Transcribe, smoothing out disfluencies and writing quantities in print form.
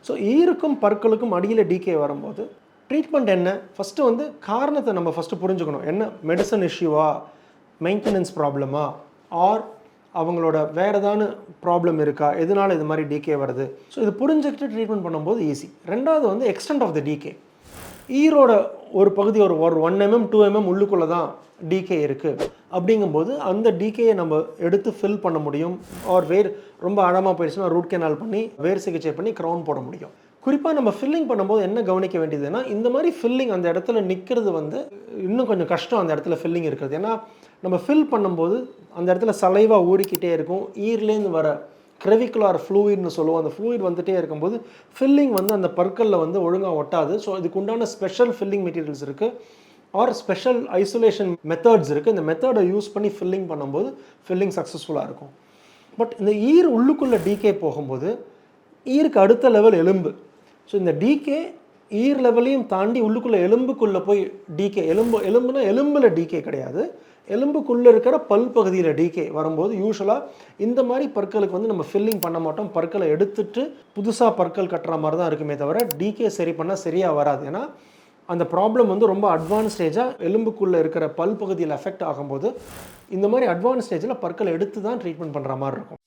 So ஈருக்கும் பற்களுக்கும் அடியில் decay வரும்போது treatment என்ன, ஃபஸ்ட்டு வந்து காரணத்தை நம்ம ஃபஸ்ட்டு புரிஞ்சுக்கணும். என்ன மெடிசன் இஷ்யூவா, மெயின்டெனன்ஸ் ப்ராப்ளமா, ஆர் அவங்களோட வேறு ஏதாவது ப்ராப்ளம் இருக்கா, எதனால் இது மாதிரி டிகே வருது. ஸோ இது புரிஞ்சுக்கிட்டு ட்ரீட்மெண்ட் பண்ணும்போது ஈஸி. ரெண்டாவது வந்து எக்ஸ்டென்ட் ஆஃப் த டிகே. ஈரோட ஒரு பகுதி ஒரு 1 mm 2 mm உள்ளுக்குள்ளே தான் டிகே இருக்குது அப்படிங்கும்போது அந்த டிகேயை நம்ம எடுத்து ஃபில் பண்ண முடியும். ஆர் வேர் ரொம்ப ஆழமாக போயிடுச்சுன்னா ரூட் கேனால் பண்ணி வேர் சிகிச்சை பண்ணி க்ரௌன் போட முடியும். குறிப்பாக நம்ம ஃபில்லிங் பண்ணும்போது என்ன கவனிக்க வேண்டியதுன்னா, இந்த மாதிரி ஃபில்லிங் அந்த இடத்துல நிற்கிறது வந்து இன்னும் கொஞ்சம் கஷ்டம். அந்த இடத்துல ஃபில்லிங் இருக்கிறது, ஏன்னா நம்ம ஃபில் பண்ணும்போது அந்த இடத்துல சலைவாக ஊறிக்கிட்டே இருக்கும். ஈர்லேருந்து வர கிரெவிகுலார் ஃப்ளூயிட்னு சொல்லுவோம். அந்த ஃப்ளூயிட் வந்துகிட்டே இருக்கும்போது ஃபில்லிங் வந்து அந்த பற்களில் வந்து ஒழுங்காக ஒட்டாது. ஸோ இதுக்கு உண்டான ஸ்பெஷல் ஃபில்லிங் மெட்டீரியல்ஸ் இருக்குது, ஆர் ஸ்பெஷல் ஐசோலேஷன் மெத்தட்ஸ் இருக்குது. இந்த மெத்தடை யூஸ் பண்ணி ஃபில்லிங் பண்ணும்போது ஃபில்லிங் சக்ஸஸ்ஃபுல்லாக இருக்கும். பட் இந்த ஈர் உள்ளுக்குள்ளே டிகே போகும்போது ஈருக்கு அடுத்த லெவல் எலும்பு. ஸோ இந்த டிகே ஈர் லெவலையும் தாண்டி உள்ளுக்குள்ளே எலும்புக்குள்ளே போய் டிகே, எலும்புனா எலும்பில் டிகே கிடையாது, எலும்புக்குள்ளே இருக்கிற பல் பகுதியில் டிகே வரும்போது யூஸ்வலாக இந்த மாதிரி பற்களுக்கு வந்து நம்ம ஃபில்லிங் பண்ண மாட்டோம். பற்களை எடுத்துட்டு புதுசாக பற்கள் கட்டுற மாதிரி தான் இருக்குமே தவிர டிகே சரி பண்ணால் சரியாக வராது. ஏன்னா அந்த ப்ராப்ளம் வந்து ரொம்ப அட்வான்ஸ் ஸ்டேஜாக எலும்புக்குள்ளே இருக்கிற பல் பகுதியில் எஃபெக்ட் ஆகும்போது இந்த மாதிரி அட்வான்ஸ் ஸ்டேஜில் பற்களை எடுத்து தான் ட்ரீட்மெண்ட் பண்ணுற மாதிரி இருக்கும்.